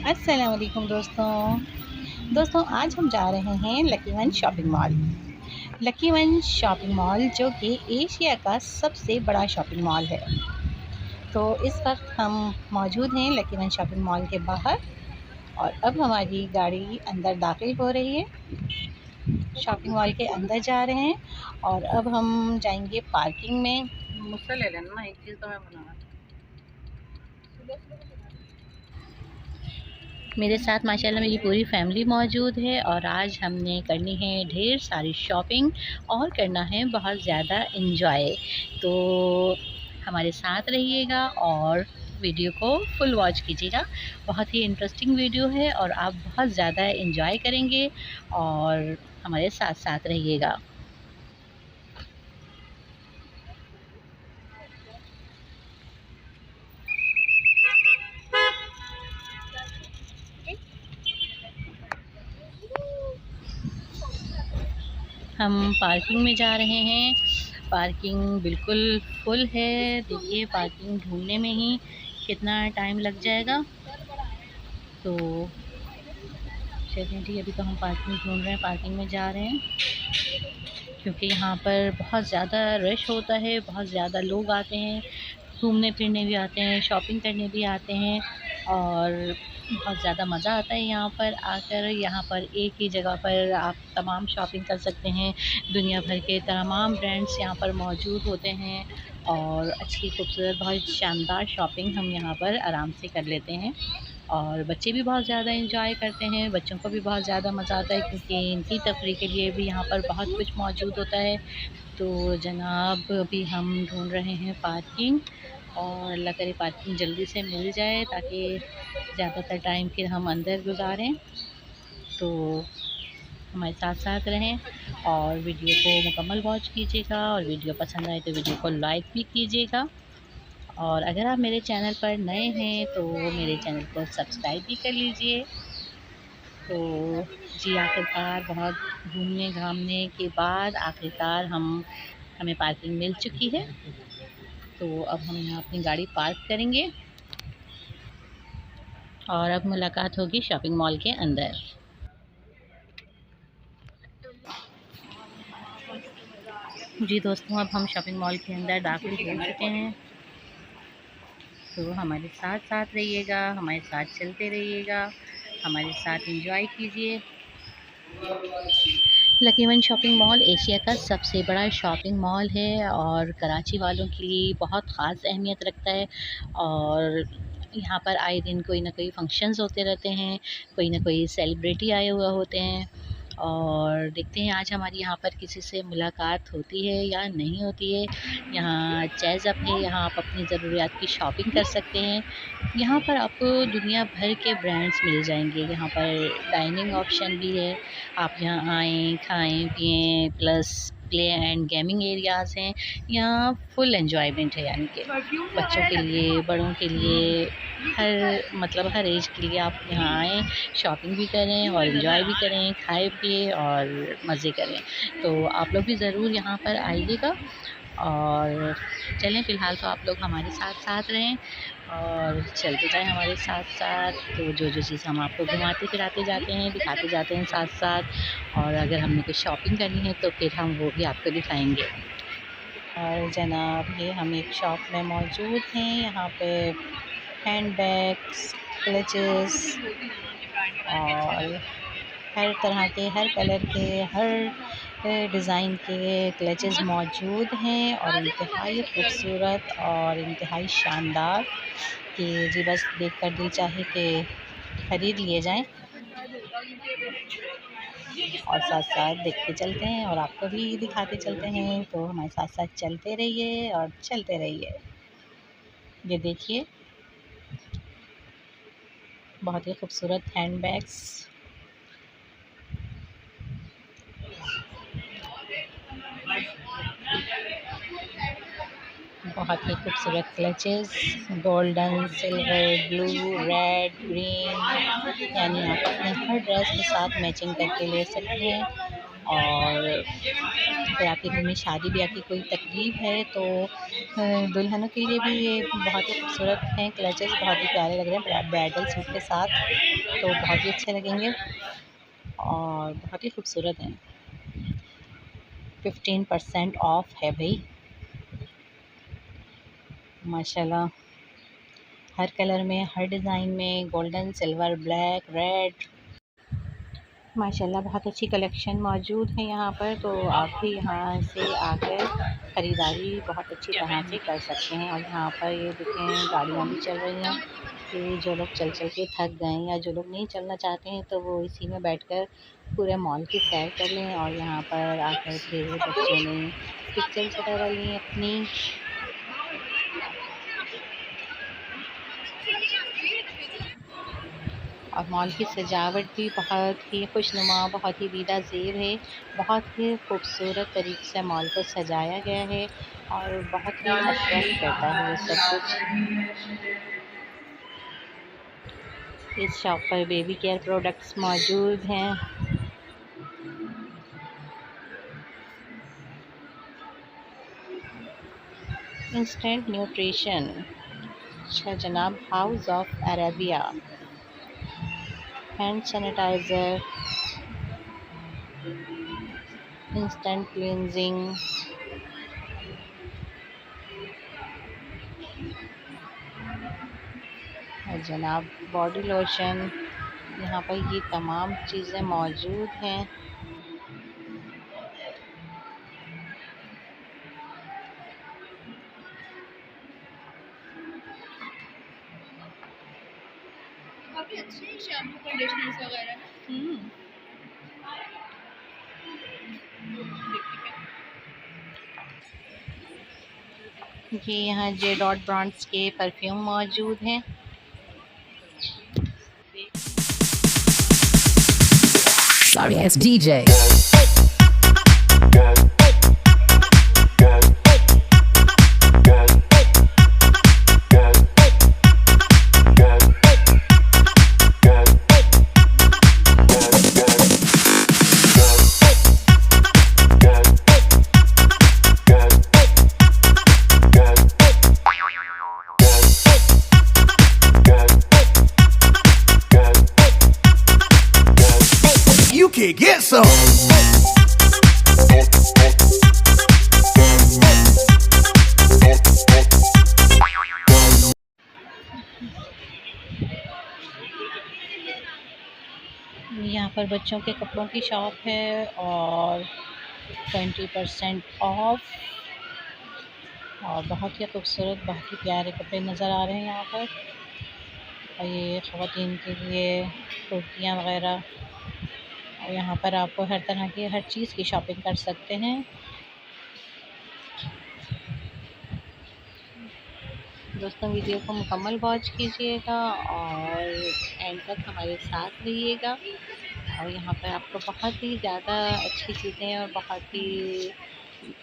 अस्सलाम वालेकुम दोस्तों आज हम जा रहे हैं lucky one shopping mall. Lucky one shopping mall जो कि एशिया का सबसे बड़ा शॉपिंग मॉल है। तो इस वक्त हम मौजूद हैं लकी वन शॉपिंग मॉल के बाहर और अब हमारी गाड़ी अंदर दाखिल हो रही है। शॉपिंग मॉल के अंदर जा रहे हैं और अब हम जाएंगे पार्किंग में। मुझसे ले लेना एक चीज़ तो मैं बना। मेरे साथ माशाल्लाह मेरी पूरी फैमिली मौजूद है और आज हमने करनी है ढेर सारी शॉपिंग और करना है बहुत ज़्यादा इन्जॉय। तो हमारे साथ रहिएगा और वीडियो को फुल वॉच कीजिएगा। बहुत ही इंटरेस्टिंग वीडियो है और आप बहुत ज़्यादा इन्जॉय करेंगे और हमारे साथ साथ रहिएगा। हम पार्किंग में जा रहे हैं। पार्किंग बिल्कुल फुल है। देखिए पार्किंग ढूंढने में ही कितना टाइम लग जाएगा। तो चलिए जी, अभी तो हम पार्किंग ढूंढ रहे हैं, पार्किंग में जा रहे हैं क्योंकि यहाँ पर बहुत ज़्यादा रश होता है, बहुत ज़्यादा लोग आते हैं, घूमने फिरने भी आते हैं, शॉपिंग करने भी आते हैं और बहुत ज़्यादा मज़ा आता है यहाँ पर आकर। यहाँ पर एक ही जगह पर आप तमाम शॉपिंग कर सकते हैं। दुनिया भर के तमाम ब्रांड्स यहाँ पर मौजूद होते हैं और अच्छी खूबसूरत बहुत शानदार शॉपिंग हम यहाँ पर आराम से कर लेते हैं और बच्चे भी बहुत ज़्यादा एंजॉय करते हैं। बच्चों को भी बहुत ज़्यादा मज़ा आता है क्योंकि इनकी तफरीह के लिए भी यहाँ पर बहुत कुछ मौजूद होता है। तो जनाब अभी हम ढूंढ रहे हैं पार्किंग और अल्लाह करे पार्किंग जल्दी से मिल जाए ताकि ज़्यादातर टाइम फिर हम अंदर गुजारें। तो हमारे साथ साथ रहें और वीडियो को मुकम्मल वॉच कीजिएगा और वीडियो पसंद आए तो वीडियो को लाइक भी कीजिएगा। और अगर आप मेरे चैनल पर नए हैं तो मेरे चैनल को सब्सक्राइब भी कर लीजिए। तो जी आखिरकार बहुत घूमने घामने के बाद आखिरकार हमें पार्किंग मिल चुकी है। तो अब हम यहाँ अपनी गाड़ी पार्क करेंगे और अब मुलाकात होगी शॉपिंग मॉल के अंदर। जी दोस्तों, अब हम शॉपिंग मॉल के अंदर दाखिल हो चुके हैं। तो हमारे साथ साथ रहिएगा, हमारे साथ चलते रहिएगा, हमारे साथ एंजॉय कीजिए। Lucky one shopping mall Asia का सबसे बड़ा शॉपिंग मॉल है और कराची वालों के लिए बहुत ख़ास अहमियत रखता है। और यहाँ पर आए दिन कोई ना कोई फंक्शंस होते रहते हैं, कोई ना कोई सेलिब्रिटी आए हुए होते हैं और देखते हैं आज हमारी यहाँ पर किसी से मुलाकात होती है या नहीं होती है। यहाँ चेज़ अप है, यहाँ आप अपनी ज़रूरियात की शॉपिंग कर सकते हैं। यहाँ पर आपको दुनिया भर के ब्रांड्स मिल जाएंगे। यहाँ पर डाइनिंग ऑप्शन भी है, आप यहाँ आएँ, खाएँ पिएँ, plus play and gaming areas हैं। यहाँ फुल एंजॉयमेंट है, यानी कि बच्चों के लिए, बड़ों के लिए, हर एज के लिए आप यहाँ आएँ, शॉपिंग भी करें और एंजॉय भी करें, खाए पिए और मज़े करें। तो आप लोग भी ज़रूर यहाँ पर आइएगा और चलें। फ़िलहाल तो आप लोग हमारे साथ साथ रहें और चलते जाएं हमारे साथ साथ। तो जो चीज़ हम आपको घुमाते फिराते जाते हैं, दिखाते जाते हैं साथ साथ, और अगर हमने कुछ शॉपिंग करनी है तो फिर हम वो भी आपको दिखाएंगे। और जनाब ये हम एक शॉप में मौजूद हैं। यहाँ पे हैंड बैग्स, क्लचेस और हर तरह के, हर कलर के, हर डिज़ाइन के क्लचेस मौजूद हैं और इंतहाई खूबसूरत और इंतहाई शानदार कि जी बस देखकर दिल चाहे कि ख़रीद लिए जाएं। और साथ साथ देखते चलते हैं और आपको भी दिखाते चलते हैं। तो हमारे साथ साथ चलते रहिए और चलते रहिए। ये देखिए बहुत ही खूबसूरत हैंड बैग्स, बहुत ही खूबसूरत clutches, golden, silver, blue, red, green, यानी आप अपने हर ड्रेस के साथ मैचिंग करके ले सकते हैं। और अगर आपके घर में शादी ब्याह की कोई तकरीब है तो दुल्हनों के लिए भी ये बहुत ही खूबसूरत हैं। क्लचेस बहुत ही प्यारे लग रहे हैं ब्राइडल सूट के साथ, तो बहुत ही अच्छे लगेंगे और बहुत ही खूबसूरत हैं। 15% ऑफ है भाई, माशाल्लाह। हर कलर में, हर डिज़ाइन में, गोल्डन, सिल्वर, ब्लैक, रेड, माशाल्लाह बहुत अच्छी कलेक्शन मौजूद है यहाँ पर। तो आप भी यहाँ से आकर ख़रीदारी बहुत अच्छी तरह से कर सकते हैं। और यहाँ पर ये देखें गाड़ियाँ भी चल रही हैं कि जो लोग चल चल के थक गए या जो लोग नहीं चलना चाहते हैं तो वो इसी में बैठकर पूरे मॉल की सैर कर लें। और यहाँ पर आकर के बच्चों ने पिक्चर्स वगैरह ली अपनी। और मॉल की सजावट भी बहुत ही खुशनुमा, बहुत ही वीदा ज़ेब है। बहुत ही खूबसूरत तरीके से मॉल को सजाया गया है और बहुत ही अट्रैक्ट करता है ये सब कुछ। इस शॉप पर बेबी केयर प्रोडक्ट्स मौजूद हैं। इंस्टेंट न्यूट्रिशन, अच्छा जनाब, house of Arabia, hand sanitiser, instant cleansing, और जनाब बॉडी लोशन। यहाँ पर ये तमाम चीज़ें मौजूद हैं। काफ़ी अच्छे शैम्पू कंडीशनर्स वगैरह हैं। ये यहाँ जे डॉट ब्रांड्स के परफ्यूम मौजूद हैं। Sorry, it's DJ. You can get some. यहाँ पर बच्चों के कपड़ों की शॉप है और 20% ऑफ, और बहुत ही खूबसूरत, बहुत ही प्यारे कपड़े नज़र आ रहे हैं यहाँ पर। और ये ख़वातीन के लिए कुर्तियाँ वगैरह, और यहाँ पर आपको हर तरह की हर चीज़ की शॉपिंग कर सकते हैं। दोस्तों वीडियो को मुकम्मल वॉच कीजिएगा और एंड तक हमारे साथ रहिएगा। और यहाँ पर आपको बहुत ही ज़्यादा अच्छी चीज़ें और बहुत ही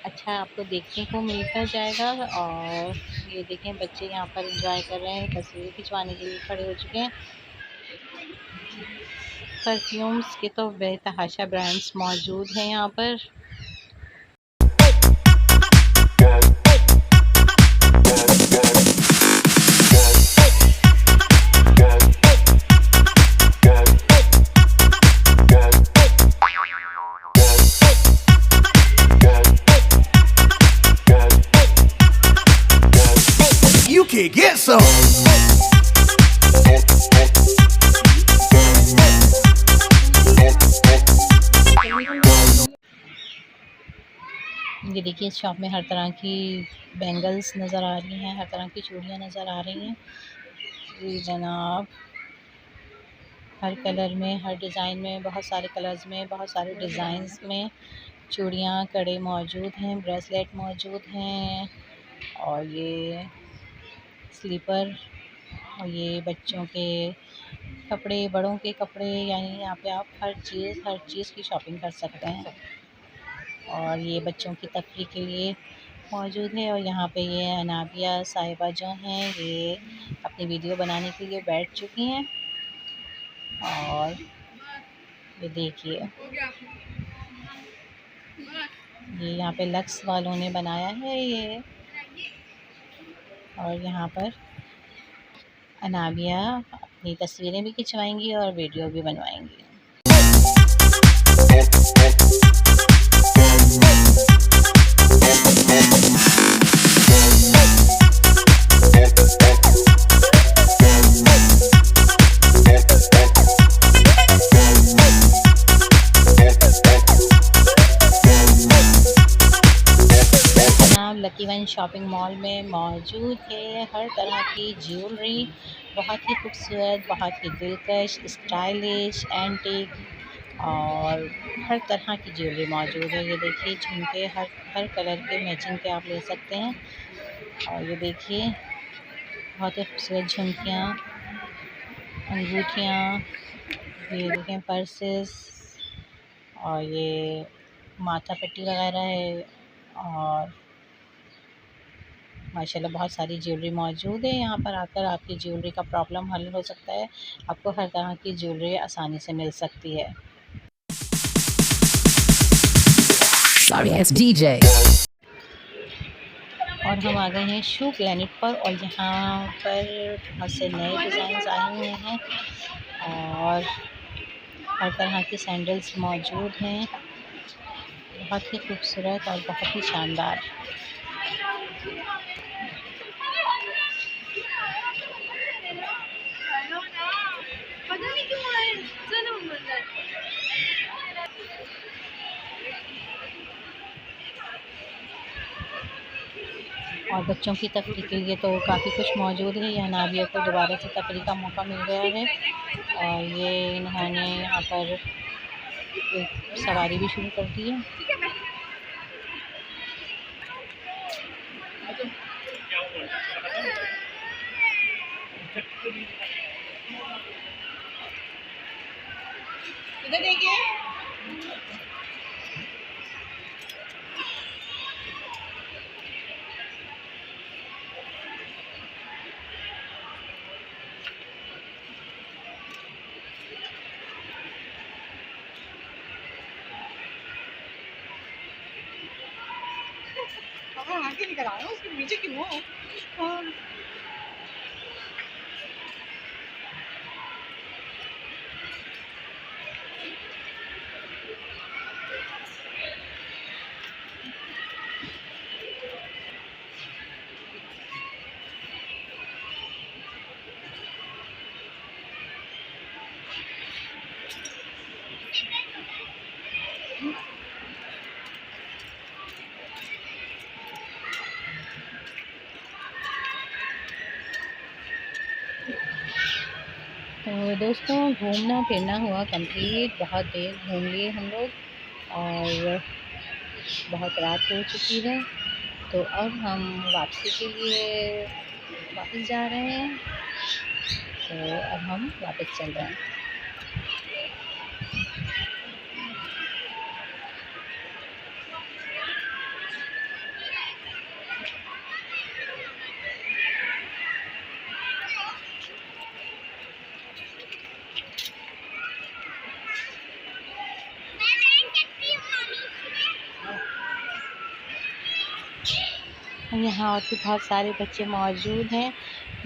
अच्छा आपको देखने को मिलता जाएगा। और ये देखें बच्चे यहाँ पर एंजॉय कर रहे हैं, तस्वीर खिंचवाने के लिए खड़े हो चुके हैं। परफ्यूम्स के तो बेतहाशा ब्रांड्स मौजूद हैं यहाँ पर। You can get some. ये देखिए इस शॉप में हर तरह की बैंगल्स नज़र आ रही हैं, हर तरह की चूड़ियाँ नज़र आ रही हैं। जी जनाब, हर कलर में, हर डिज़ाइन में, बहुत सारे कलर्स में, बहुत सारे डिज़ाइंस में चूड़ियाँ, कड़े मौजूद हैं, ब्रेसलेट मौजूद हैं। और ये स्लीपर, और ये बच्चों के कपड़े, बड़ों के कपड़े, यानी यहाँ पे आप हर चीज़ की शॉपिंग कर सकते हैं। और ये बच्चों की तफरीह के लिए मौजूद है। और यहाँ पे ये अनाबिया साहिबा जो हैं ये अपनी वीडियो बनाने के लिए बैठ चुकी हैं। और ये देखिए ये यहाँ पे लक्स वालों ने बनाया है ये, और यहाँ पर अनाबिया अपनी तस्वीरें भी खिंचवाएंगी और वीडियो भी बनवाएंगी। लकी वन शॉपिंग मॉल में मौजूद है हर तरह की ज्वेलरी, बहुत ही खूबसूरत, बहुत ही दिलकश, स्टाइलिश, एंटीक और हर तरह की ज्वेलरी मौजूद है। ये देखिए झुमके हर हर कलर के मैचिंग के आप ले सकते हैं। और ये देखिए बहुत ही खूबसूरत झुमकियाँ, अंगूठियाँ, ये देखें पर्सेस, और ये माथा पट्टी वगैरह है। और माशाल्लाह बहुत सारी ज्वेलरी मौजूद है। यहाँ पर आकर आपकी ज्वेलरी का प्रॉब्लम हल हो सकता है। आपको हर तरह की ज्वेलरी आसानी से मिल सकती है। Sorry, it's DJ. और हम आ गए हैं शू प्लेनेट पर, और यहाँ पर बहुत से नए डिज़ाइंस आए हुए हैं और हर तरह की सैंडल्स मौजूद हैं, बहुत ही खूबसूरत और बहुत ही शानदार। और बच्चों की तफरीह के लिए तो काफ़ी कुछ मौजूद है। यहाँ नाविया को दोबारा से तफरीह का मौका मिल गया है, और ये इन्होंने यहाँ पर एक सवारी भी शुरू कर दी है। इधर देखिए, आगे निकल आया उसके नीचे क्यों हो? तो दोस्तों घूमना फिरना हुआ कंप्लीट, बहुत देर घूम लिए हम लोग और बहुत रात हो चुकी है। तो अब हम वापसी के लिए वापस जा रहे हैं। तो अब हम वापस चल रहे हैं। यहाँ और भी बहुत सारे बच्चे मौजूद हैं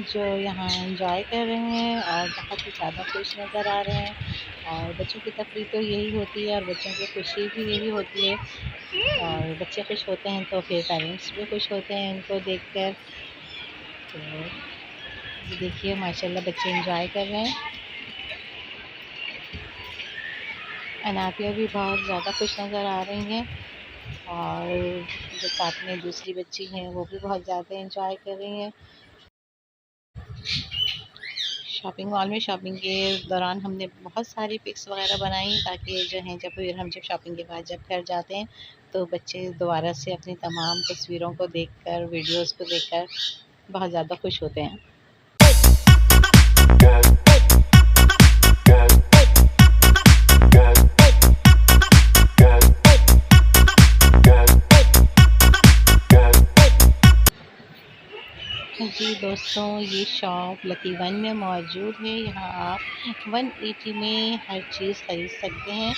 जो यहाँ एंजॉय कर रहे हैं और बहुत ही ज़्यादा खुश नज़र आ रहे हैं। और बच्चों की तफरीह तो यही होती है और बच्चों की खुशी भी यही होती है, और बच्चे खुश होते हैं तो फिर पेरेंट्स भी खुश होते हैं इनको देखकर। तो ये देखिए माशाल्लाह बच्चे एंजॉय कर रहे हैं। अनापिया भी बहुत ज़्यादा खुश नज़र आ रही हैं, और जो साथ में दूसरी बच्ची हैं वो भी बहुत ज़्यादा एंजॉय कर रही हैं। शॉपिंग मॉल में शॉपिंग के दौरान हमने बहुत सारी पिक्स वगैरह बनाई, ताकि जो हैं जब शॉपिंग के बाद जब घर जाते हैं तो बच्चे दोबारा से अपनी तमाम तस्वीरों को देखकर, वीडियोस को देखकर बहुत ज़्यादा खुश होते हैं। जी दोस्तों, ये शॉप लकी वन में मौजूद है। यहाँ आप 180 में हर चीज़ ख़रीद सकते हैं।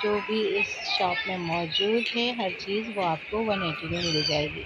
जो भी इस शॉप में मौजूद है, हर चीज़ वो आपको 180 में मिल जाएगी।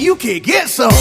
You can get some.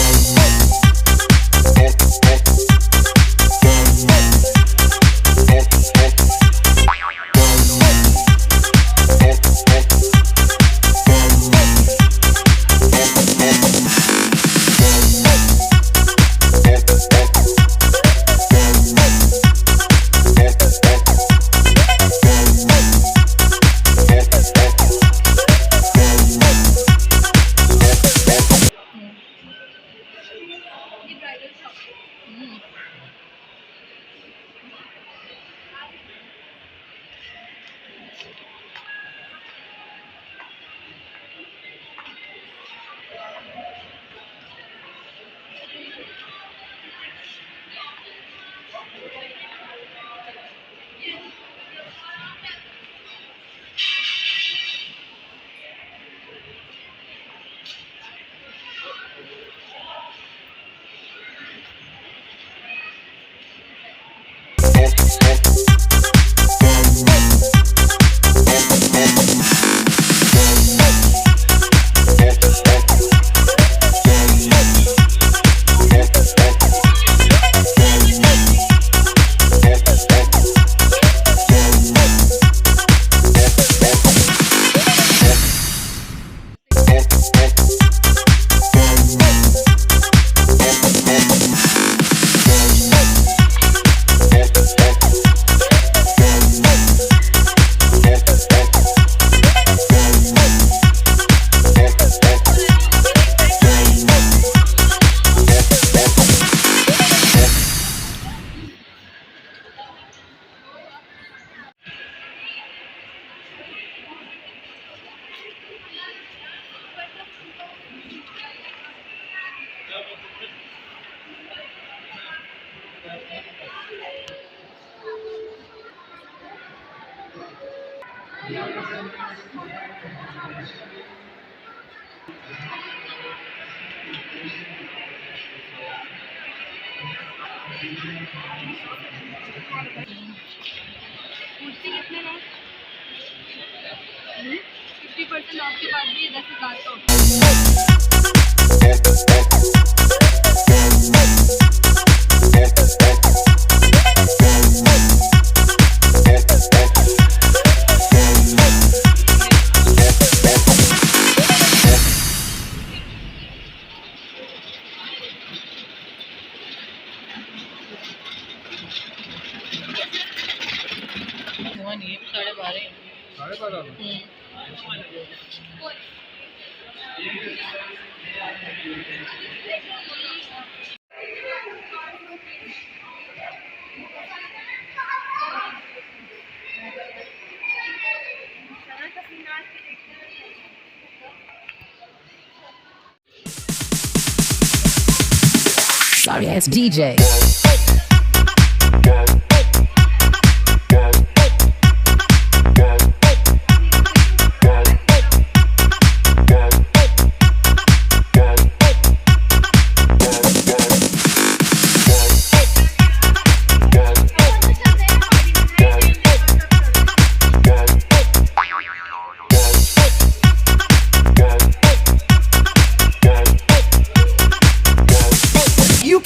कुर्सी कितने में? 50% ऑफ के बाद भी 10,000 का नहीं, 12:30। 12:30। Sorry, it's DJ.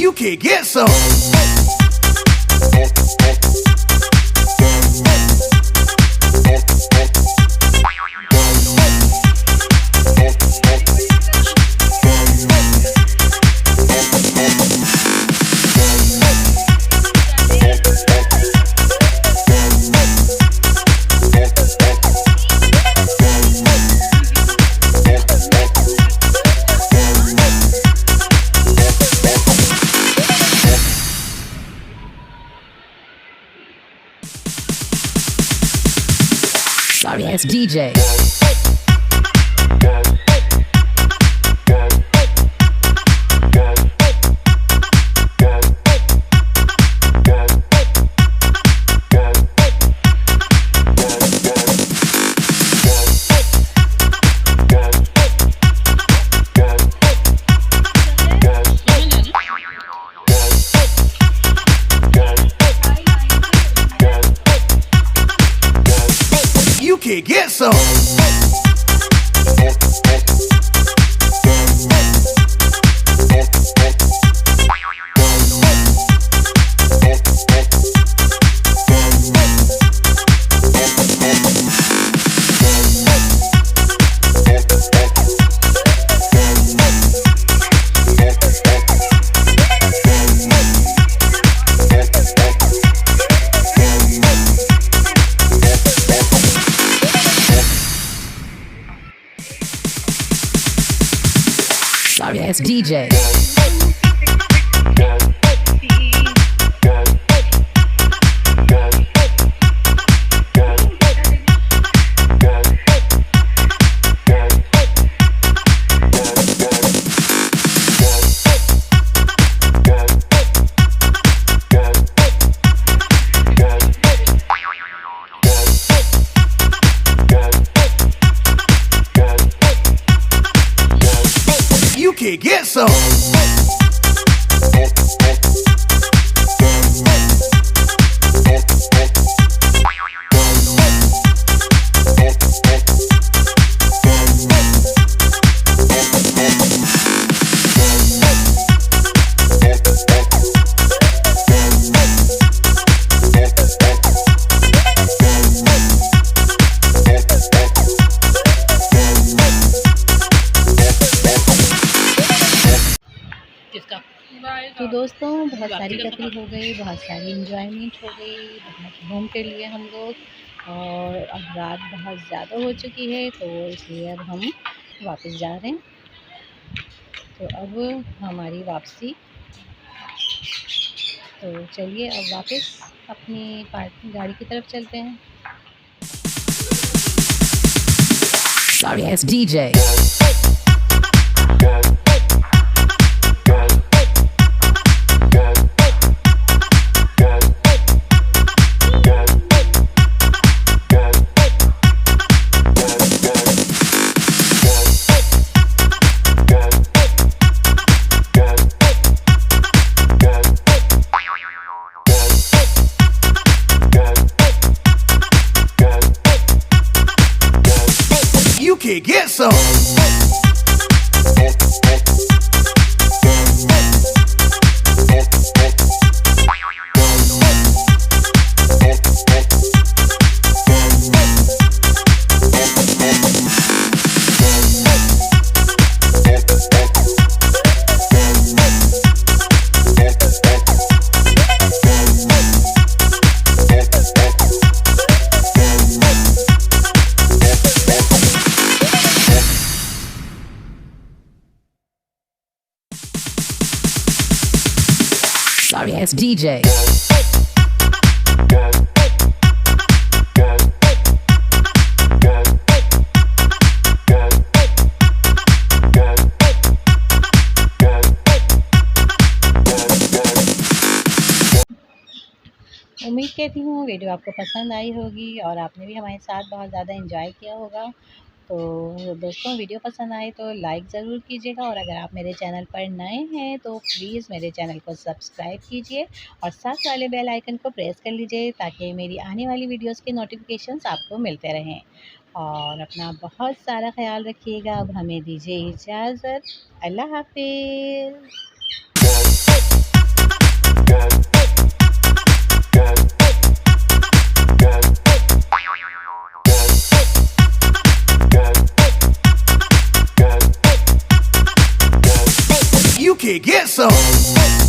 You can get some. Sorry, it's DJ. You can get some. Sorry, it's DJ. You can get some. तो दोस्तों बहुत सारी तकलीफ हो गई, बहुत सारी इंजॉयमेंट हो गई, बहुत घूम फिर लिए हम लोग और अब रात बहुत ज़्यादा हो चुकी है तो इसलिए अब हम वापस जा रहे हैं। तो अब हमारी वापसी, तो चलिए अब वापस अपनी गाड़ी की तरफ चलते हैं। Sorry, it's DJ. You can get some. Sorry, it's DJ. उम्मीद करती हूँ वीडियो आपको पसंद आई होगी और आपने भी हमारे साथ बहुत ज़्यादा एंजॉय किया होगा। तो दोस्तों वीडियो पसंद आए तो लाइक ज़रूर कीजिएगा और अगर आप मेरे चैनल पर नए हैं तो प्लीज़ मेरे चैनल को सब्सक्राइब कीजिए और साथ वाले बेल आइकन को प्रेस कर लीजिए ताकि मेरी आने वाली वीडियोस के नोटिफिकेशंस आपको मिलते रहें। और अपना बहुत सारा ख्याल रखिएगा। अब हमें दीजिए इजाज़त। अल्लाह हाफिज़। You can get some.